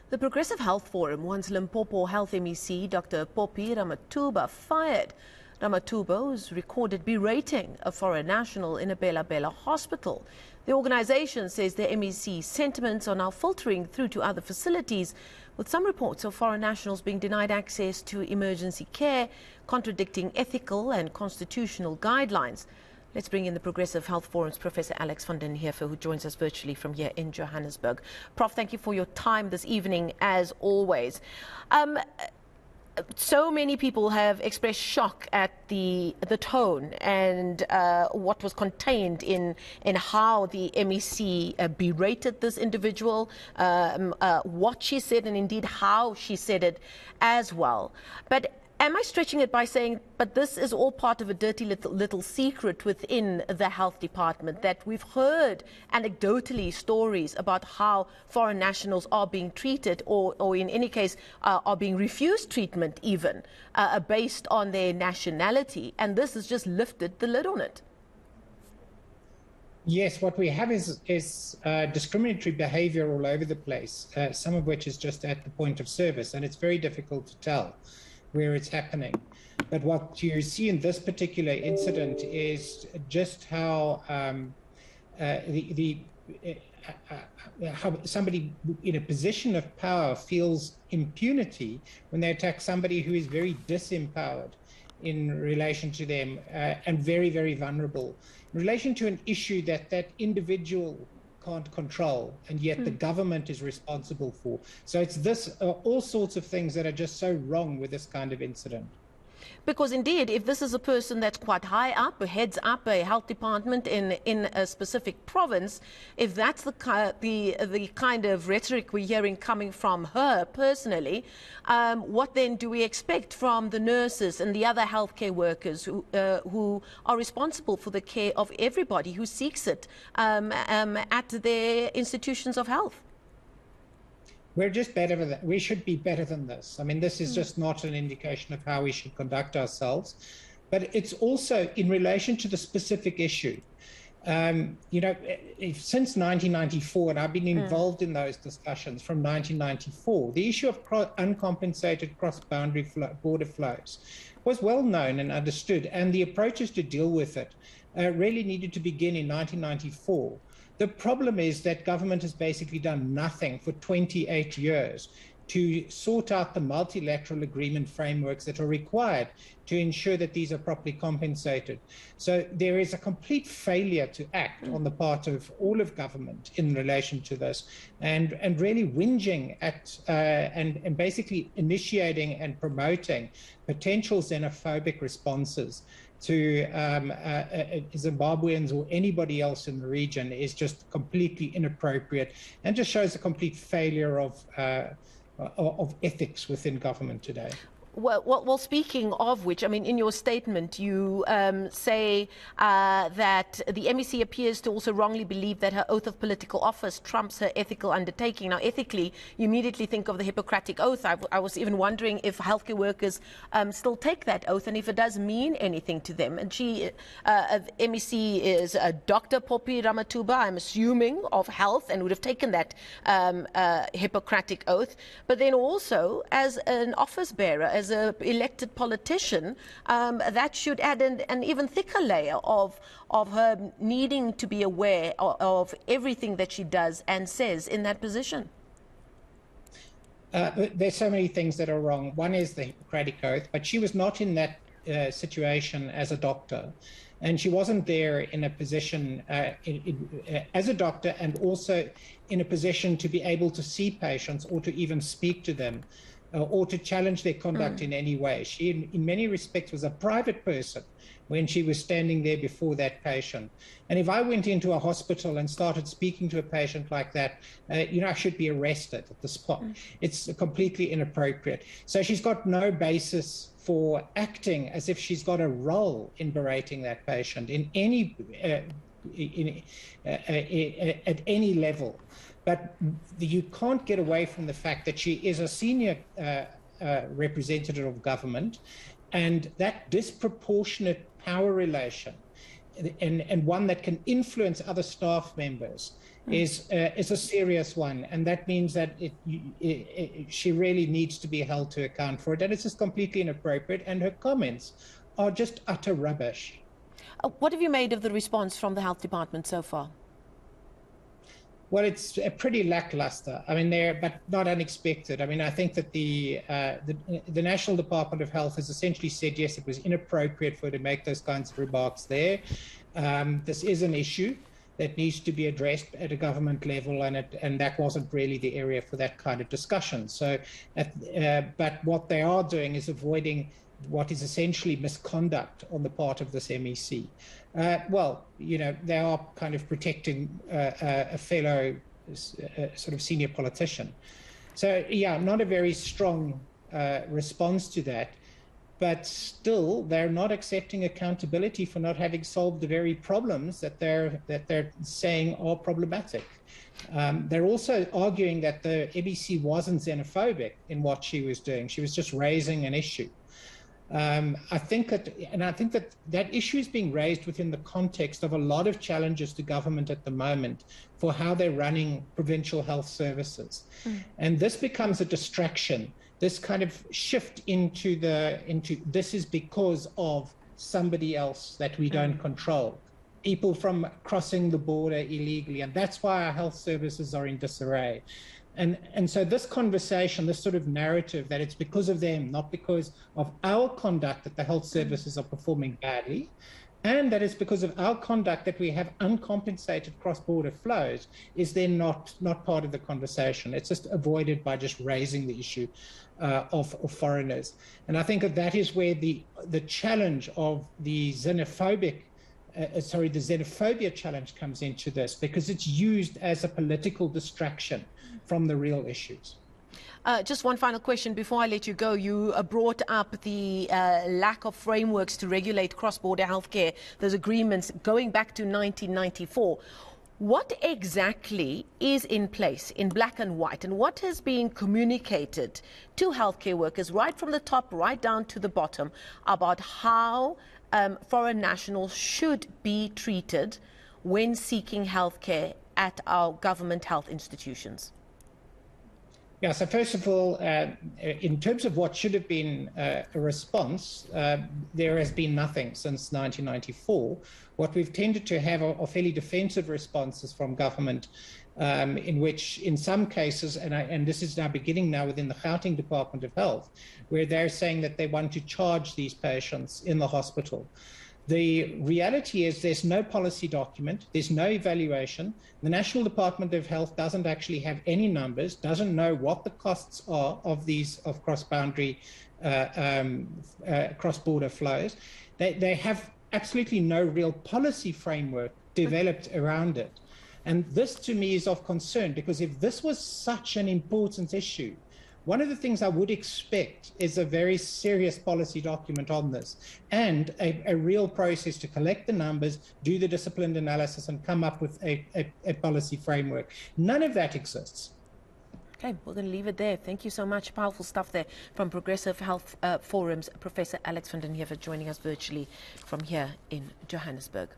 The Progressive Health Forum wants Limpopo Health MEC Dr. Phophi Ramathuba fired. Ramathuba was recorded berating a foreign national in a Bela Bela hospital. The organization says the MEC's sentiments are now filtering through to other facilities, with some reports of foreign nationals being denied access to emergency care, contradicting ethical and constitutional guidelines. Let's bring in the Progressive Health Forum's Professor Alex van den Heever, who joins us virtually from here in Johannesburg. Prof, thank you for your time this evening, as always. So many people have expressed shock at the tone and what was contained in how the MEC berated this individual, what she said, and indeed how she said it as well. But am I stretching it by saying, but this is all part of a dirty little secret within the health department, that we've heard anecdotally stories about how foreign nationals are being treated, or in any case are being refused treatment even, based on their nationality, and this has just lifted the lid on it? Yes, what we have is discriminatory behavior all over the place, some of which is just at the point of service, and it's very difficult to tell where it's happening. But what you see in this particular incident is just how how somebody in a position of power feels impunity when they attack somebody who is very disempowered in relation to them, and very, very vulnerable in relation to an issue that that individual can't control, and yet the government is responsible for. So it's this, all sorts of things that are just so wrong with this kind of incident. Because indeed, if this is a person that's quite high up, heads up a health department in a specific province, if that's the kind of rhetoric we're hearing coming from her personally, what then do we expect from the nurses and the other healthcare workers who are responsible for the care of everybody who seeks it at their institutions of health? We're just better than that. We should be better than this. I mean, this is just not an indication of how we should conduct ourselves, but it's also in relation to the specific issue. You know, since 1994, and I've been involved in those discussions from 1994, the issue of uncompensated cross-boundary border flows was well known and understood, and the approaches to deal with it really needed to begin in 1994. The problem is that government has basically done nothing for 28 years to sort out the multilateral agreement frameworks that are required to ensure that these are properly compensated. So there is a complete failure to act on the part of all of government in relation to this, and really whinging at and basically initiating and promoting potential xenophobic responses to Zimbabweans or anybody else in the region is just completely inappropriate, and just shows a complete failure of ethics within government today. Well, speaking of which, I mean, in your statement, you say that the MEC appears to also wrongly believe that her oath of political office trumps her ethical undertaking. Now, ethically, you immediately think of the Hippocratic oath. I was even wondering if healthcare workers still take that oath and if it does mean anything to them. And she, MEC is Dr. Phophi Ramathuba, I'm assuming, of health, and would have taken that Hippocratic oath. But then also, as an office bearer, as an elected politician, that should add an even thicker layer of her needing to be aware of everything that she does and says in that position. There's so many things that are wrong. One is the Hippocratic oath, but she was not in that situation as a doctor. And she wasn't there in a position as a doctor, and also in a position to be able to see patients or to even speak to them, or to challenge their conduct in any way. She, in many respects, was a private person when she was standing there before that patient. And if I went into a hospital and started speaking to a patient like that, you know, I should be arrested at the spot. It's completely inappropriate. So she's got no basis for acting as if she's got a role in berating that patient in any at any level. But you can't get away from the fact that she is a senior representative of government, and that disproportionate power relation, and one that can influence other staff members, is a serious one, and that means that she really needs to be held to account for it, and it's just completely inappropriate, and her comments are just utter rubbish. What have you made of the response from the Health Department so far? Well, it's pretty lackluster. I mean, but not unexpected. I mean, I think that the National Department of Health has essentially said, yes, it was inappropriate for her to make those kinds of remarks there. This is an issue that needs to be addressed at a government level, and that wasn't really the area for that kind of discussion. So, but what they are doing is avoiding what is essentially misconduct on the part of this MEC. Well, you know, they are kind of protecting a fellow sort of senior politician. So, yeah, not a very strong response to that. But still, they're not accepting accountability for not having solved the very problems that they're saying are problematic. They're also arguing that the MEC wasn't xenophobic in what she was doing. She was just raising an issue. I think that issue is being raised within the context of a lot of challenges to government at the moment for how they're running provincial health services. And this becomes a distraction. This kind of shift into this is because of somebody else that we don't control. People from crossing the border illegally, and that's why our health services are in disarray. And so this conversation, this sort of narrative that it's because of them, not because of our conduct that the health services are performing badly, and that it's because of our conduct that we have uncompensated cross-border flows, is then not part of the conversation. It's just avoided by just raising the issue of foreigners. And I think that is where the challenge of the xenophobia challenge comes into this, because it's used as a political distraction from the real issues. Just one final question before I let you go. You brought up the lack of frameworks to regulate cross-border healthcare, those agreements going back to 1994. What exactly is in place in black and white, and what has been communicated to healthcare workers right from the top right down to the bottom about how foreign nationals should be treated when seeking healthcare at our government health institutions? Yeah, so first of all, in terms of what should have been a response, there has been nothing since 1994. What we've tended to have are fairly defensive responses from government, in which, in some cases, and this is now beginning now within the Gauteng Department of Health, where they're saying that they want to charge these patients in the hospital. The reality is there's no policy document, there's no evaluation. The National Department of Health doesn't actually have any numbers, doesn't know what the costs are of cross-boundary, cross-border flows. They have absolutely no real policy framework developed around it. And this to me is of concern, because if this was such an important issue, one of the things I would expect is a very serious policy document on this, and a real process to collect the numbers, do the disciplined analysis, and come up with a policy framework. None of that exists. Okay, we're going to leave it there. Thank you so much. Powerful stuff there from Progressive Health Forum's Professor Alex van den Heever joining us virtually from here in Johannesburg.